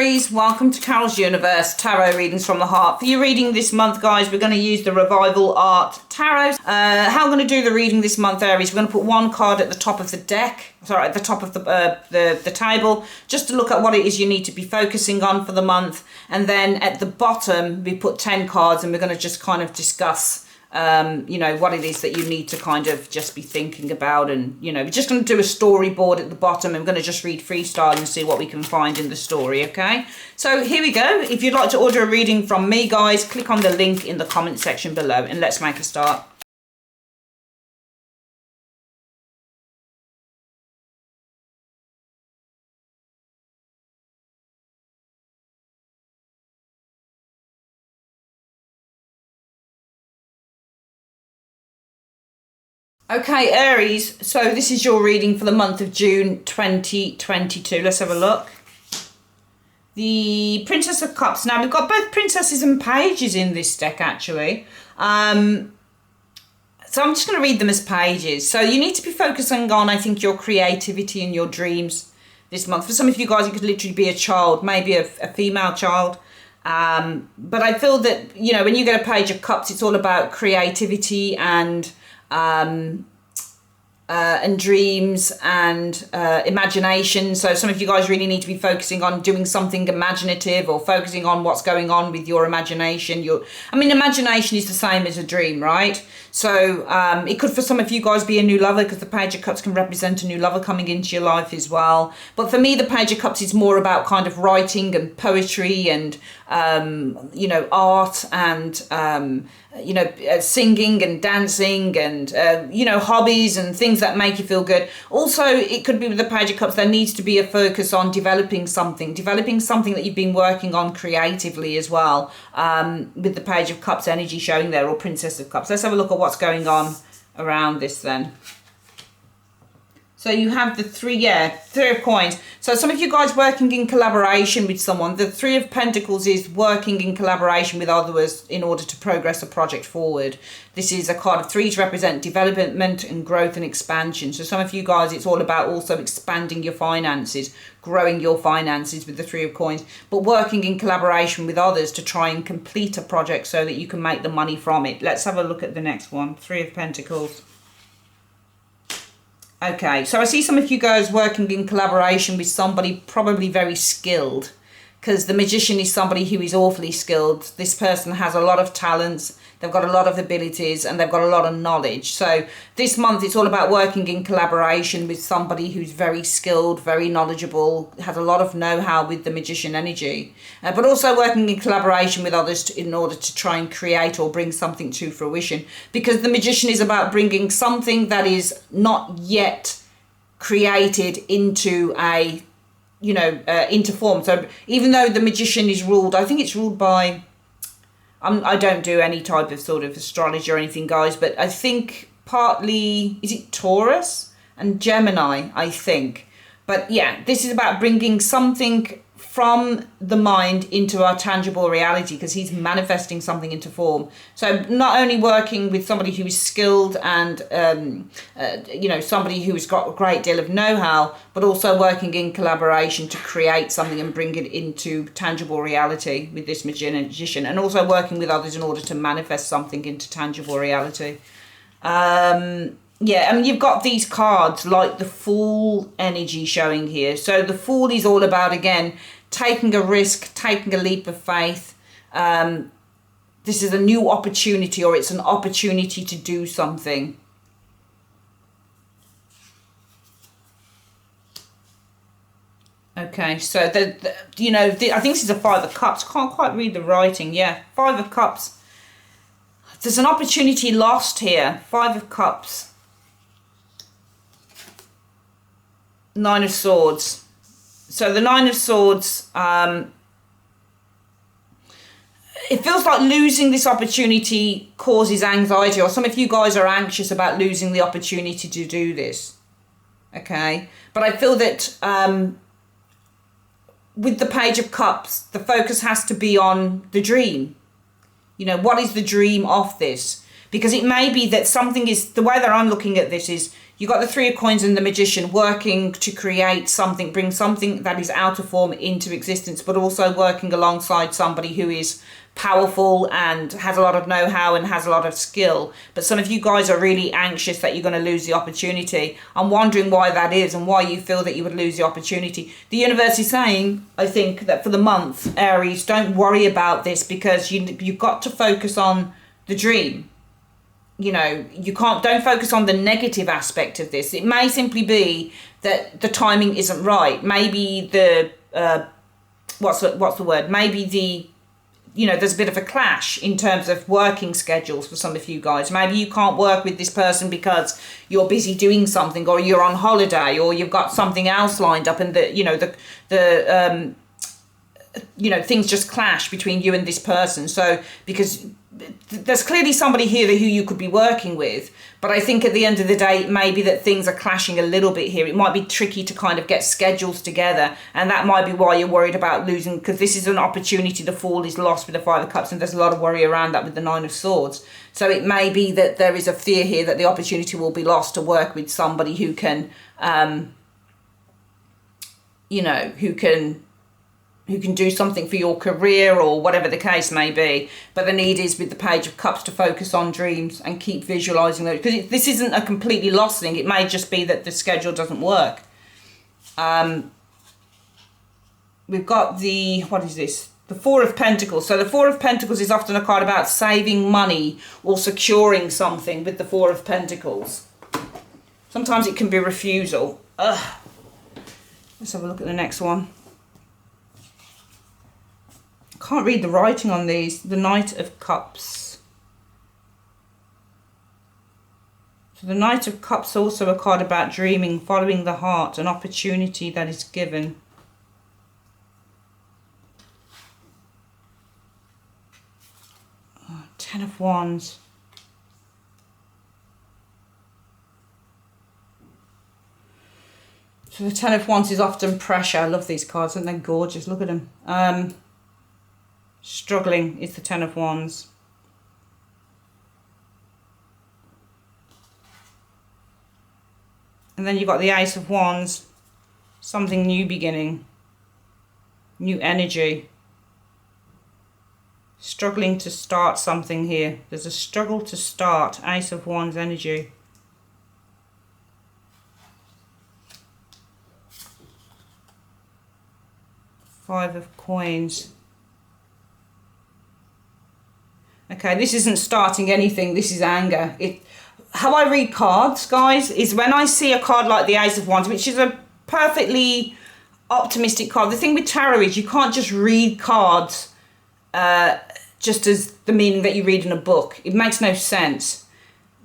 Aries, welcome to Carol's Universe, Tarot Readings from the Heart. For your reading this month, guys, we're going to use the Revival Art Tarot. How I'm going to do the reading this month, Aries, we're going to put one card at the top of the deck, sorry, at the top of the table, just to look at what it is you need to be focusing on for the month. And then at the bottom, we put 10 cards and we're going to just kind of discuss you know, what it is that you need to kind of just be thinking about. And, you know, we're just going to do a storyboard at the bottom. I'm going to just read freestyle and see what we can find in the story, okay? So here we go. If you'd like to order a reading from me, guys, click on the link in the comment section below and let's make a start. Okay, Aries, so this is your reading for the month of June 2022. Let's have a look. The Princess of Cups. Now, we've got both princesses and pages in this deck, actually. So I'm just going to read them as pages. So you need to be focusing on, I think, your creativity and your dreams this month. For some of you guys, it could literally be a child, maybe a female child. But I feel that, you know, when you get a Page of Cups, it's all about creativity and dreams and imagination. So some of you guys really need to be focusing on doing something imaginative or focusing on what's going on with your imagination. Imagination is the same as a dream, right? So it could for some of you guys be a new lover, because the Page of Cups can represent a new lover coming into your life as well. But for me, the Page of Cups is more about kind of writing and poetry and you know, art and you know, singing and dancing and you know, hobbies and things that make you feel good. Also, it could be with the Page of Cups, there needs to be a focus on developing something that you've been working on creatively as well, with the Page of Cups energy showing there, or Princess of Cups. Let's have a look at what's going on around this then. So you have the Three of Coins. So some of you guys working in collaboration with someone. The Three of Pentacles is working in collaboration with others in order to progress a project forward. This is a card of threes, represent development and growth and expansion. So some of you guys, it's all about also expanding your finances, growing your finances with the Three of Coins, but working in collaboration with others to try and complete a project so that you can make the money from it. Let's have a look at the next one. Three of Pentacles. Okay, so I see some of you guys working in collaboration with somebody probably very skilled, because the Magician is somebody who is awfully skilled. This person has a lot of talents, they've got a lot of abilities, and they've got a lot of knowledge. So this month it's all about working in collaboration with somebody who's very skilled, very knowledgeable, has a lot of know-how with the Magician energy, but also working in collaboration with others in order to try and create or bring something to fruition, because the Magician is about bringing something that is not yet created into a, you know, into form. So even though the Magician is ruled, I think it's ruled by, I don't do any type of sort of astrology or anything, guys, but I think partly, is it Taurus and Gemini, I think. But yeah, this is about bringing something from the mind into our tangible reality, because he's manifesting something into form. So not only working with somebody who is skilled and you know, somebody who's got a great deal of know-how, but also working in collaboration to create something and bring it into tangible reality with this Magician, and also working with others in order to manifest something into tangible reality. Yeah, you've got these cards like the Fool energy showing here. So the Fool is all about, again, taking a risk, taking a leap of faith. This is a new opportunity, or it's an opportunity to do something. Okay, so you know, I think this is a Five of Cups. Can't quite read the writing. Yeah, Five of Cups. There's an opportunity lost here. Five of Cups. Nine of Swords. So the Nine of Swords, it feels like losing this opportunity causes anxiety, or some of you guys are anxious about losing the opportunity to do this. Okay, but I feel that with the Page of Cups, the focus has to be on the dream. You know, what is the dream of this? Because it may be that something is, the way that I'm looking at this is, You got the Three of Coins and the Magician, working to create something, bring something that is out of form into existence, but also working alongside somebody who is powerful and has a lot of know-how and has a lot of skill. But some of you guys are really anxious that you're going to lose the opportunity. I'm wondering why that is and why you feel that you would lose the opportunity. The universe is saying, I think, that for the month, Aries, don't worry about this, because you've got to focus on the dream. You know, don't focus on the negative aspect of this. It may simply be that the timing isn't right. Maybe what's the word? Maybe there's a bit of a clash in terms of working schedules for some of you guys. Maybe you can't work with this person because you're busy doing something, or you're on holiday, or you've got something else lined up, and things just clash between you and this person. So, because there's clearly somebody here who you could be working with, but I think at the end of the day, it may be that things are clashing a little bit here. It might be tricky to kind of get schedules together, and that might be why you're worried about losing, because this is an opportunity. The Fool is lost with the Five of Cups, and there's a lot of worry around that with the Nine of Swords. So it may be that there is a fear here that the opportunity will be lost to work with somebody who can, who can do something for your career, or whatever the case may be. But the need is, with the Page of Cups, to focus on dreams and keep visualizing those, because this isn't a completely lost thing. It may just be that the schedule doesn't work. We've got what is this? The Four of Pentacles. So the Four of Pentacles is often a card about saving money or securing something with the Four of Pentacles. Sometimes it can be refusal. Let's have a look at the next one. Can't read the writing on these. The Knight of Cups. So the Knight of Cups is also a card about dreaming, following the heart, an opportunity that is given. Ten of Wands. So the Ten of Wands is often pressure. I love these cards, aren't they gorgeous? Look at them. Struggling is the Ten of Wands. And then you've got the Ace of Wands. Something new beginning. New energy. Struggling to start something here. There's a struggle to start. Ace of Wands energy. Five of Coins. Okay, this isn't starting anything, this is anger. How I read cards, guys, is when I see a card like the Ace of Wands, which is a perfectly optimistic card. The thing with tarot is you can't just read cards just as the meaning that you read in a book. It makes no sense.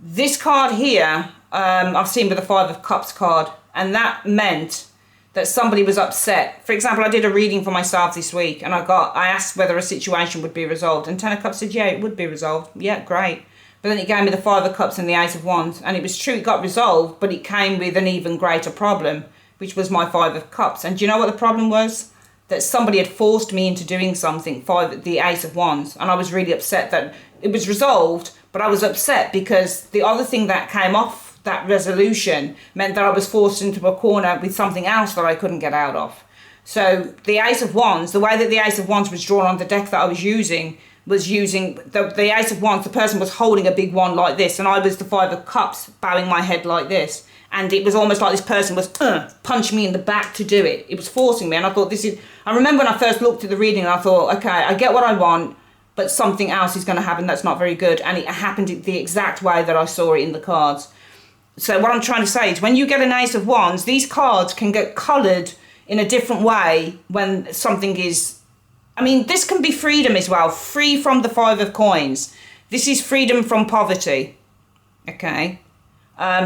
This card here, I've seen with the Five of Cups card, and that meant that somebody was upset. For example, I did a reading for myself this week, and I asked whether a situation would be resolved, and Ten of Cups said, yeah, it would be resolved. Yeah, great. But then it gave me the Five of Cups and the Ace of Wands, and it was true, it got resolved, but it came with an even greater problem, which was my Five of Cups. And do you know what the problem was? That somebody had forced me into doing something, the Ace of Wands, and I was really upset that it was resolved, but I was upset because the other thing that came off that resolution meant that I was forced into a corner with something else that I couldn't get out of. So the Ace of Wands, the way that the Ace of Wands was drawn on the deck that I was using the Ace of Wands, the person was holding a big wand like this, and I was the Five of Cups bowing my head like this. And it was almost like this person was punching me in the back to do it. It was forcing me, and I thought I remember when I first looked at the reading, and I thought, okay, I get what I want, but something else is going to happen that's not very good. And it happened the exact way that I saw it in the cards. So what I'm trying to say is, when you get an Ace of Wands, these cards can get coloured in a different way when something is... I mean, this can be freedom as well. Free from the Five of Coins. This is freedom from poverty. Okay?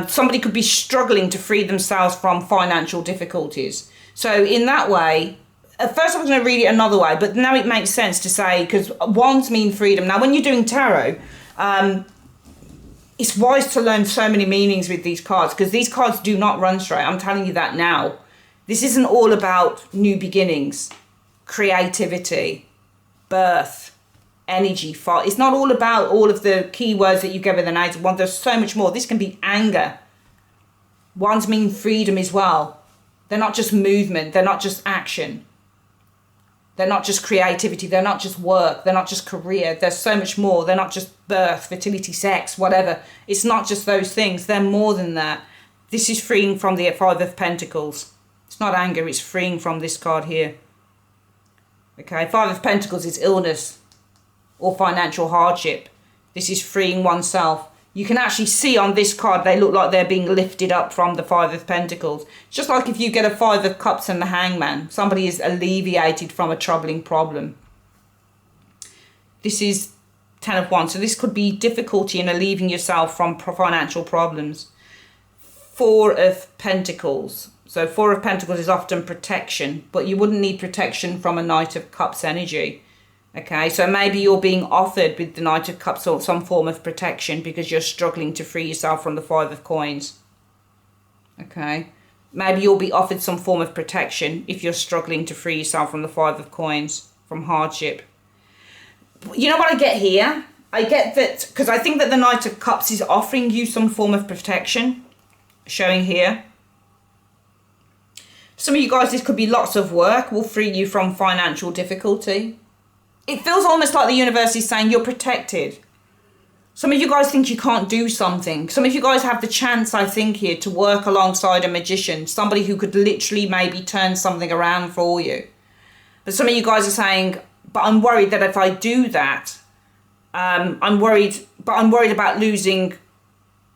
Somebody could be struggling to free themselves from financial difficulties. So in that way, at first I was going to read it another way, but now it makes sense to say, because wands mean freedom. Now, when you're doing tarot... it's wise to learn so many meanings with these cards, because these cards do not run straight. I'm telling you that now. This isn't all about new beginnings, creativity, birth, energy, fire. It's not all about all of the keywords that you give with an Ace of Wands. There's so much more. This can be anger. Wands mean freedom as well. They're not just movement. They're not just action. They're not just creativity. They're not just work. They're not just career. There's so much more. They're not just birth, fertility, sex, whatever. It's not just those things. They're more than that. This is freeing from the Five of Pentacles. It's not anger. It's freeing from this card here. Okay, Five of Pentacles is illness or financial hardship. This is freeing oneself. You can actually see on this card, they look like they're being lifted up from the Five of Pentacles. Just like if you get a Five of Cups and the Hangman, somebody is alleviated from a troubling problem. This is Ten of Wands. So this could be difficulty in alleviating yourself from financial problems. Four of Pentacles. So Four of Pentacles is often protection, but you wouldn't need protection from a Knight of Cups energy. Okay, so maybe you're being offered with the Knight of Cups or some form of protection because you're struggling to free yourself from the Five of Coins. Okay, maybe you'll be offered some form of protection if you're struggling to free yourself from the Five of Coins, from hardship. You know what I get here? I get that, because I think that the Knight of Cups is offering you some form of protection, showing here. Some of you guys, this could be lots of work, will free you from financial difficulty. It feels almost like the universe is saying you're protected. Some of you guys think you can't do something. Some of you guys have the chance, I think, here to work alongside a magician, somebody who could literally maybe turn something around for you. But some of you guys are saying, but I'm worried that if I do that, I'm worried about losing.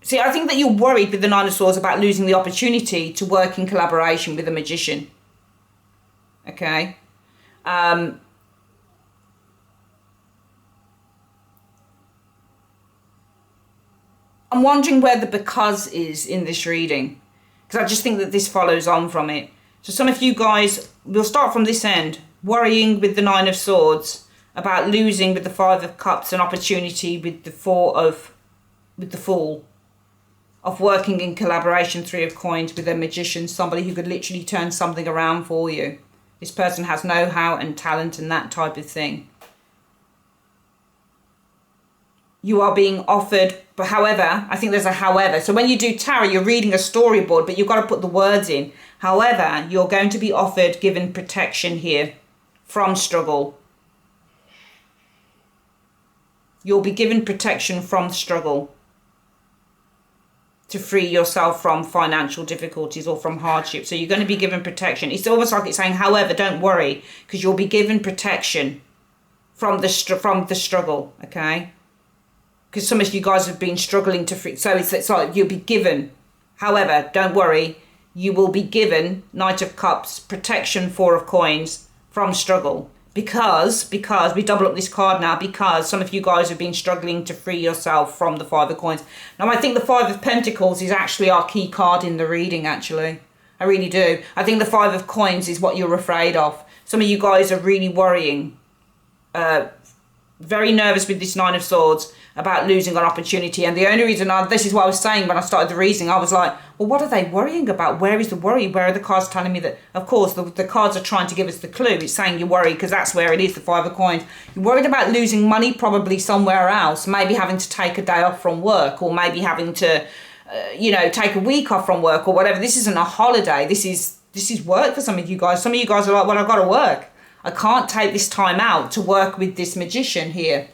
See, I think that you're worried with the Nine of Swords about losing the opportunity to work in collaboration with a magician. Okay. I'm wondering where the because is in this reading, because I just think that this follows on from it. So some of you guys, we'll start from this end, worrying with the Nine of Swords about losing with the Five of Cups an opportunity with the Fool, of working in collaboration, Three of Coins, with a magician, somebody who could literally turn something around for you. This person has know-how and talent and that type of thing. You are being offered, but however, I think there's a however. So when you do tarot, you're reading a storyboard, but you've got to put the words in. However, you're going to be offered, given protection here from struggle. You'll be given protection from struggle to free yourself from financial difficulties or from hardship. So you're going to be given protection. It's almost like it's saying, however, don't worry, because you'll be given protection from the struggle, okay? Because some of you guys have been struggling to free. So it's like you'll be given, however, don't worry, you will be given, Knight of Cups, protection, Four of Coins, from struggle. Because we double up this card now, because some of you guys have been struggling to free yourself from the Five of Coins. Now, I think the Five of Pentacles is actually our key card in the reading, actually. I really do. I think the Five of Coins is what you're afraid of. Some of you guys are really worrying, very nervous with this Nine of Swords about losing an opportunity. And the only reason this is what I was saying when I started the reading, I was like, well, what are they worrying about? Where is the worry? Where are the cards telling me that? Of course, the cards are trying to give us the clue. It's saying you're worried because that's where it is, the Five of Coins. You're worried about losing money probably somewhere else, maybe having to take a day off from work, or maybe having to, take a week off from work or whatever. This isn't a holiday. This is work for some of you guys. Some of you guys are like, well, I've got to work. I can't take this time out to work with this magician here.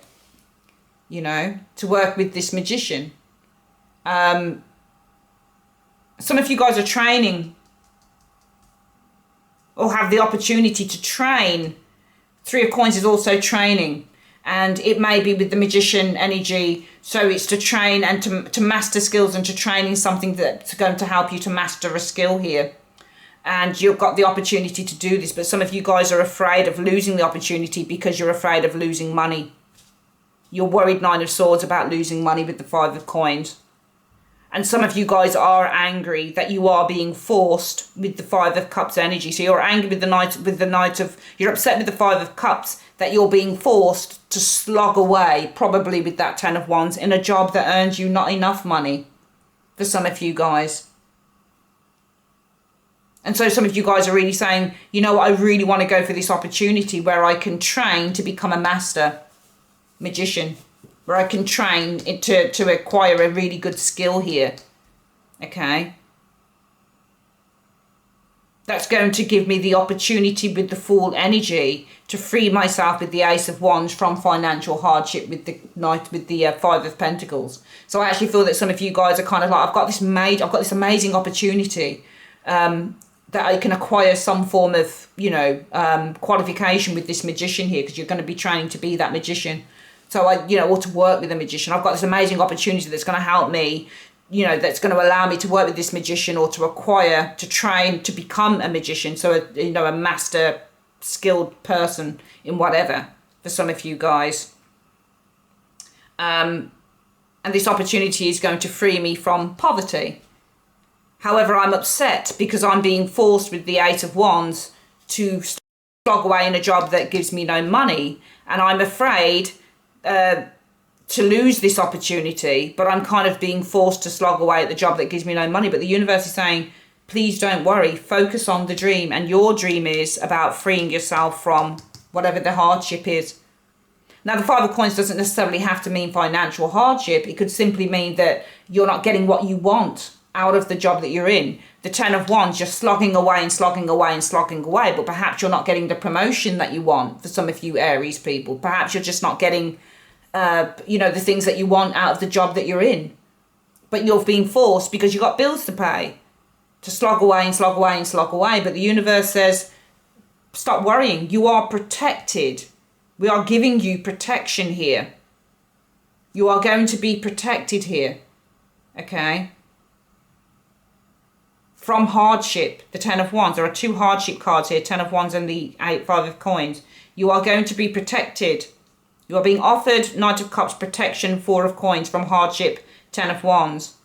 To work with this magician. Some of you guys are training or have the opportunity to train. Three of Coins is also training, and it may be with the magician energy. So it's to train and to master skills and to train in something that's going to help you to master a skill here. And you've got the opportunity to do this, but some of you guys are afraid of losing the opportunity because you're afraid of losing money. You're worried, Nine of Swords, about losing money with the Five of Coins. And some of you guys are angry that you are being forced with the Five of Cups energy. So you're angry with you're upset with the Five of Cups that you're being forced to slog away, probably with that Ten of Wands, in a job that earns you not enough money, for some of you guys. And so some of you guys are really saying, you know what, I really want to go for this opportunity where I can train to become a master magician, where I can train to acquire a really good skill here. Okay. that's going to give me the opportunity with the Fool energy to free myself with the Ace of Wands from financial hardship with the Five of Pentacles. So I actually feel that some of you guys are kind of like, I've got this amazing opportunity that I can acquire some form of, qualification with this magician here, because you're going to be training to be that magician. So or to work with a magician. I've got this amazing opportunity that's going to help me, that's going to allow me to work with this magician, or to acquire, to train, to become a magician. So, a master skilled person in whatever, for some of you guys. And this opportunity is going to free me from poverty. However, I'm upset because I'm being forced with the Eight of Wands to slog away in a job that gives me no money. And I'm afraid to lose this opportunity, but I'm kind of being forced to slog away at the job that gives me no money. But the universe is saying, please don't worry, focus on the dream. And your dream is about freeing yourself from whatever the hardship is. Now, the Five of Coins doesn't necessarily have to mean financial hardship. It could simply mean that you're not getting what you want out of the job that you're in. The Ten of Wands, you're slogging away and slogging away and slogging away, but perhaps you're not getting the promotion that you want. For some of you Aries people, perhaps you're just not getting the things that you want out of the job that you're in, but you're being forced because you've got bills to pay to slog away and slog away and slog away. But the universe says, stop worrying, you are protected. We are giving you protection here. You are going to be protected here, okay? From hardship. The Ten of Wands, there are two hardship cards here, Ten of Wands and the Five of Coins. You are going to be protected. You are being offered Knight of Cups protection, Four of Coins, from hardship, Ten of Wands.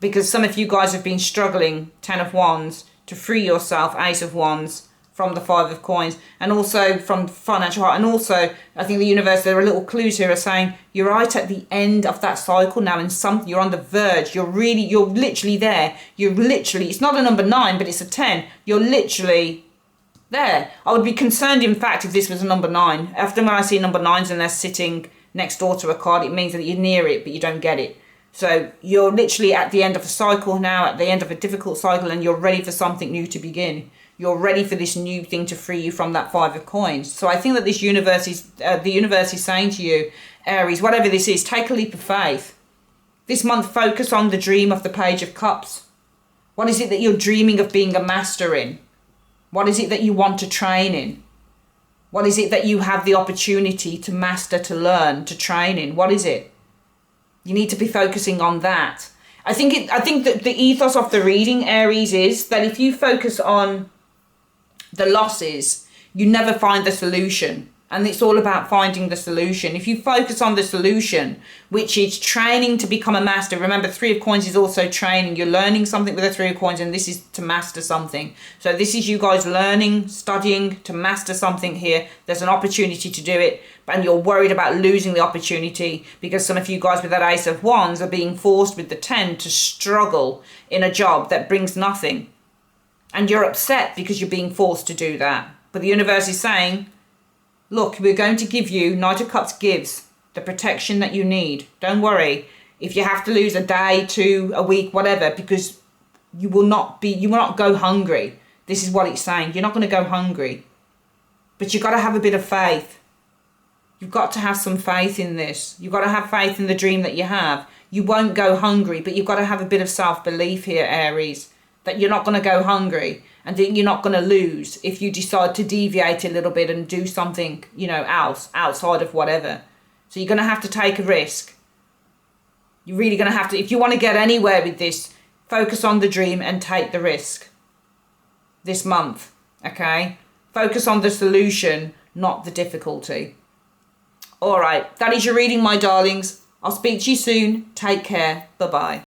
Because some of you guys have been struggling, Ten of Wands, to free yourself, Ace of Wands, from the Five of Coins, and also from financial heart. And also, I think the universe, there are little clues here are saying you're right at the end of that cycle now, and you're on the verge. You're literally there. It's not a number 9, but it's a 10. You're literally there. I would be concerned, in fact, if this was a number 9. Often when I see number 9s and they're sitting next door to a card, it means that you're near it, but you don't get it. So you're literally at the end of a cycle now, at the end of a difficult cycle, and you're ready for something new to begin. You're ready for this new thing to free you from that Five of Coins. So I think that this universe is, the universe is saying to you, Aries, whatever this is, take a leap of faith. This month, focus on the dream of the Page of Cups. What is it that you're dreaming of being a master in? What is it that you want to train in? What is it that you have the opportunity to master, to learn, to train in? What is it? You need to be focusing on that. I think that the ethos of the reading, Aries, is that if you focus on the losses, you never find the solution. And it's all about finding the solution. If you focus on the solution, which is training to become a master. Remember, Three of Coins is also training. You're learning something with the Three of Coins, and this is to master something. So this is you guys learning, studying to master something here. There's an opportunity to do it, and you're worried about losing the opportunity because some of you guys with that Ace of Wands are being forced with the 10 to struggle in a job that brings nothing. And you're upset because you're being forced to do that. But the universe is saying, look, we're going to give you, Knight of Cups gives the protection that you need. Don't worry if you have to lose a day, 2, a week, whatever, because you will not go hungry. This is what it's saying. You're not going to go hungry. But you've got to have a bit of faith. You've got to have some faith in this. You've got to have faith in the dream that you have. You won't go hungry, but you've got to have a bit of self-belief here, Aries, that you're not going to go hungry. And that you're not going to lose if you decide to deviate a little bit and do something, else outside of whatever. So you're going to have to take a risk. You're really going to have to, if you want to get anywhere with this, focus on the dream and take the risk this month, okay? Focus on the solution, not the difficulty. All right, that is your reading, my darlings. I'll speak to you soon. Take care. Bye-bye.